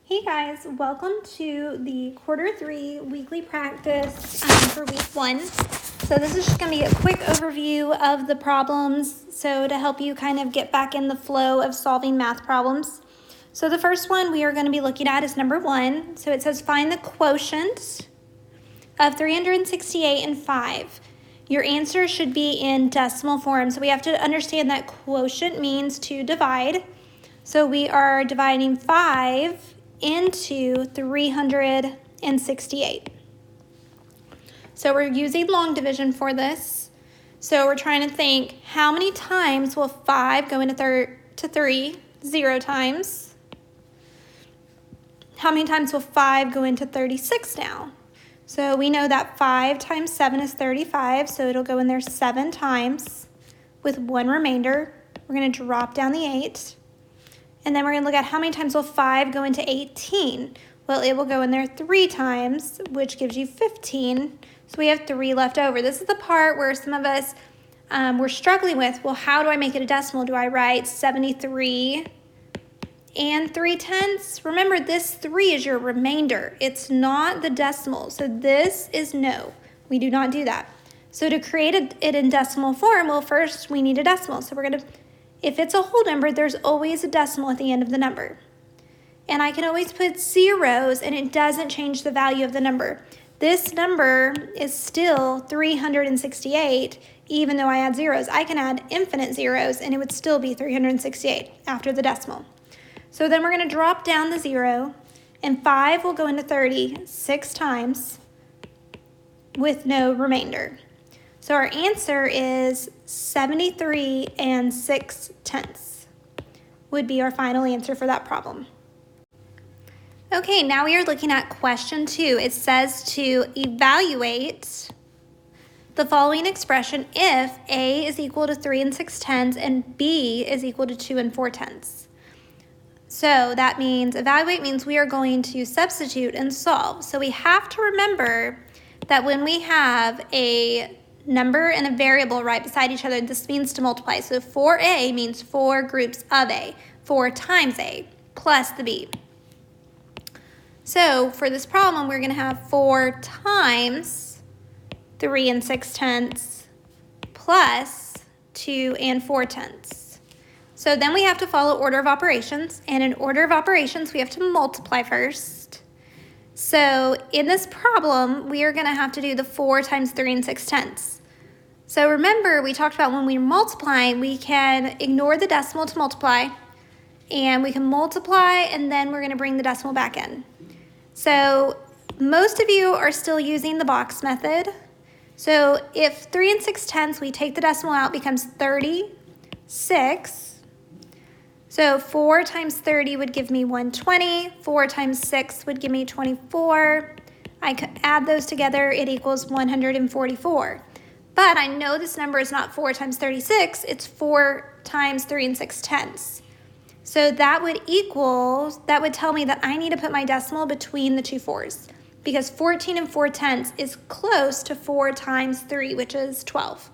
Hey guys, welcome to the Q3 weekly practice for week 1. So this is just going to be a quick overview of the problems, so to help you kind of get back in the flow of solving math problems. So the first one we are going to be looking at is number 1. So it says find the quotient of 368 and 5. Your answer should be in decimal form. So we have to understand that quotient means to divide. So we are dividing 5 into 368. So we're using long division for this. So we're trying to think, how many times will 5 go into 3? 0 times. How many times will 5 go into 36 now? So we know that 5 times 7 is 35, so it'll go in there 7 times with 1 remainder. We're going to drop down the 8. And then we're going to look at how many times will 5 go into 18. Well, it will go in there 3 times, which gives you 15. So we have 3 left over. This is the part where some of us were struggling with, well, how do I make it a decimal? Do I write 73 and 3/10? Remember, this 3 is your remainder. It's not the decimal. So this is no. We do not do that. So to create it in decimal form, well, first we need a decimal. So we're going to... If it's a whole number, there's always a decimal at the end of the number. And I can always put zeros, and it doesn't change the value of the number. This number is still 368, even though I add zeros. I can add infinite zeros, and it would still be 368 after the decimal. So then we're going to drop down the 0, and 5 will go into 30 6 times with no remainder. So our answer is 73 and 6/10 would be our final answer for that problem. Okay, now we are looking at question 2. It says to evaluate the following expression if A is equal to 3 6/10 and B is equal to 2 4/10. So that means evaluate means we are going to substitute and solve. So we have to remember that when we have a number and a variable right beside each other, this means to multiply. So 4A means 4 groups of A, 4 times A, plus the B. So for this problem, we're going to have 4 times 3 6/10 plus 2 4/10. So then we have to follow order of operations, and in order of operations, we have to multiply first. So in this problem, we are going to have to do the 4 times 3 6/10. So remember, we talked about when we're multiplying, we can ignore the decimal to multiply, and we can multiply, and then we're going to bring the decimal back in. So most of you are still using the box method. So if 3 6/10, we take the decimal out, becomes 36. So 4 times 30 would give me 120. 4 times 6 would give me 24. I could add those together, it equals 144. But I know this number is not 4 times 36, it's 4 times 3 6/10. So that would tell me that I need to put my decimal between the two 4s, because 14 4/10 is close to 4 times 3, which is 12.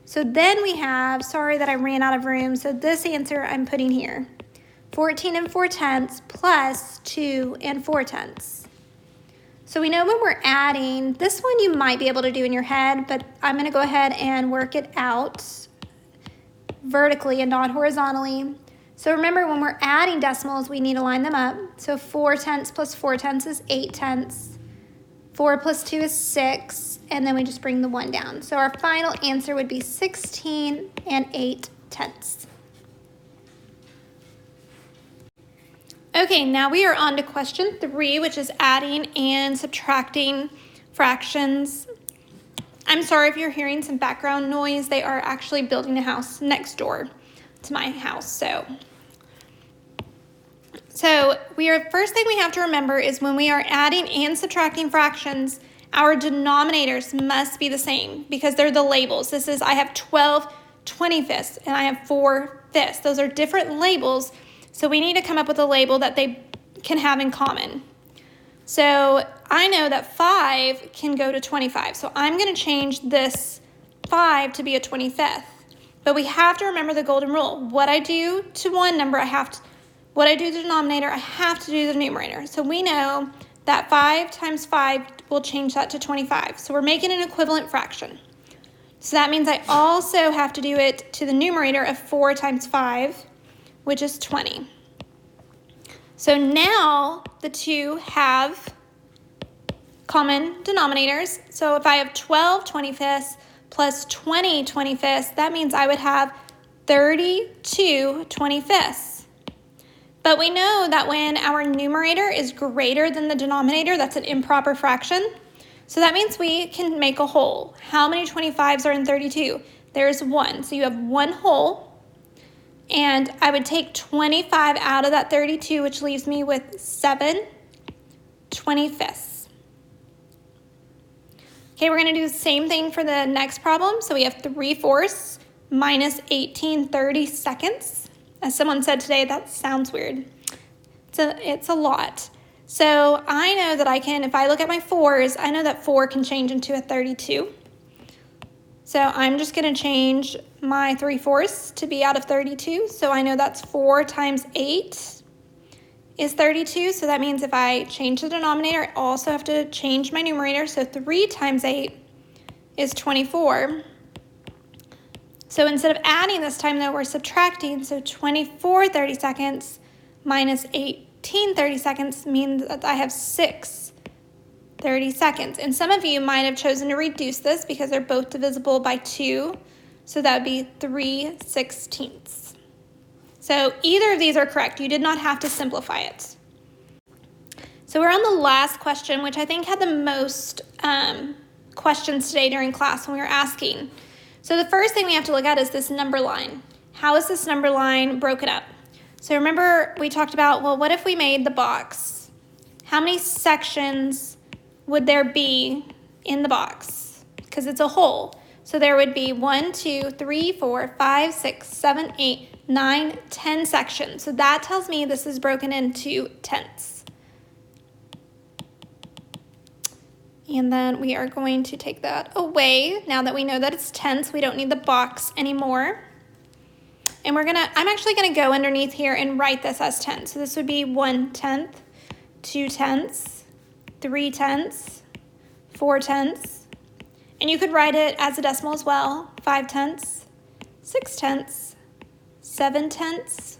So then we have, sorry that I ran out of room, so this answer I'm putting here. 14 4/10 plus 2 4/10. So we know when we're adding, this one you might be able to do in your head, but I'm going to go ahead and work it out vertically and not horizontally. So remember, when we're adding decimals, we need to line them up. So 4/10 plus 4/10 is 8/10. 4 plus 2 is 6, and then we just bring the 1 down. So our final answer would be 16 8/10. Okay, now we are on to question 3, which is adding and subtracting fractions. I'm sorry if you're hearing some background noise. They are actually building a house next door to my house. So first thing we have to remember is when we are adding and subtracting fractions, our denominators must be the same because they're the labels. This is, I have 12 25ths and I have 4 fifths. Those are different labels. So we need to come up with a label that they can have in common. So I know that 5 can go to 25. So I'm going to change this 5 to be a 25th. But we have to remember the golden rule. What I do to one number, I have what I do to the denominator, I have to do the numerator. So we know that 5 times 5 will change that to 25. So we're making an equivalent fraction. So that means I also have to do it to the numerator of 4 times 5, which is 20. So now the two have common denominators. So if I have 12 25ths plus 20 25ths, that means I would have 32 25ths. But we know that when our numerator is greater than the denominator, that's an improper fraction. So that means we can make a whole. How many 25s are in 32? There's 1. So you have 1 whole. And I would take 25 out of that 32, which leaves me with 7 25ths. Okay, we're going to do the same thing for the next problem. So we have 3/4 minus 18 32nds. As someone said today, that sounds weird. It's a lot. So I know that I can, if I look at my 4s, I know that 4 can change into a 32. So I'm just going to change my 3/4 to be out of 32. So I know that's 4 times 8 is 32. So that means if I change the denominator, I also have to change my numerator. So 3 times 8 is 24. So instead of adding this time, though, we're subtracting. So 24 32nds minus 18 32nds means that I have 6 32nds. And some of you might have chosen to reduce this because they're both divisible by 2. So that would be 3/16. So either of these are correct. You did not have to simplify it. So we're on the last question, which I think had the most questions today during class when we were asking. So the first thing we have to look at is this number line. How is this number line broken up? So remember we talked about, well, what if we made the box? How many sections would there be in the box? Because it's a whole. So there would be 1, 2, 3, 4, 5, 6, 7, 8, 9, 10 sections. So that tells me this is broken into tenths. And then we are going to take that away. Now that we know that it's tenths, we don't need the box anymore. And I'm actually gonna go underneath here and write this as tenths. So this would be 1/10, 2/10, 3/10, 4/10. And you could write it as a decimal as well. 5/10, 6/10, 7/10,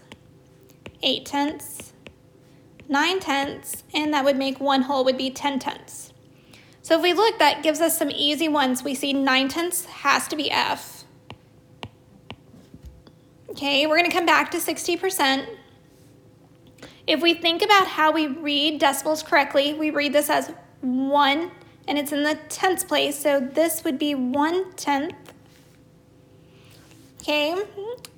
8/10, 9/10, and that would make 1 whole would be 10/10. So if we look, that gives us some easy ones. We see 9/10 has to be F. Okay, we're going to come back to 60%. If we think about how we read decimals correctly, we read this as 1, and it's in the tenths place, so this would be 1/10. Okay,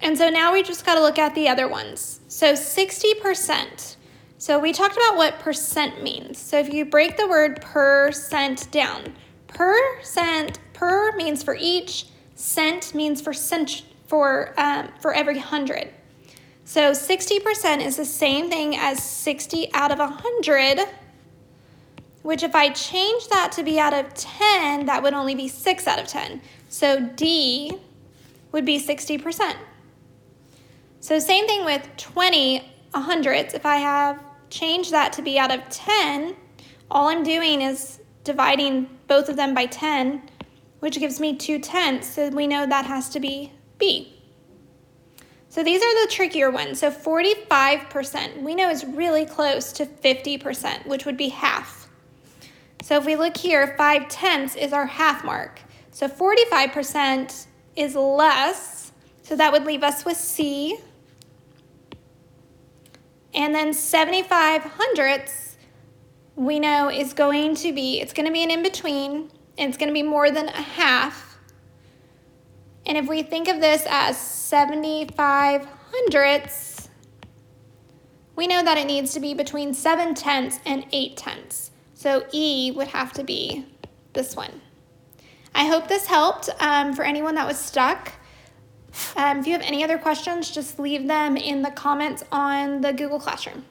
and so now we just got to look at the other ones. So 60%. So we talked about what percent means. So if you break the word percent down, percent, per means for each, cent means for every 100. So 60% is the same thing as 60 out of 100, which if I change that to be out of 10, that would only be 6 out of 10. So D would be 60%. So same thing with 20 100ths. If I have changed that to be out of 10, all I'm doing is dividing both of them by 10, which gives me 2/10. So we know that has to be B. So these are the trickier ones. So 45% we know is really close to 50%, which would be half. So if we look here, 5/10 is our half mark. So 45% is less. So that would leave us with C. And then 75/100ths we know is going to be, it's going to be an in-between, and it's going to be more than a half. And if we think of this as 75/100ths, we know that it needs to be between 7/10 and 8/10. So E would have to be this one. I hope this helped for anyone that was stuck. If you have any other questions, just leave them in the comments on the Google Classroom.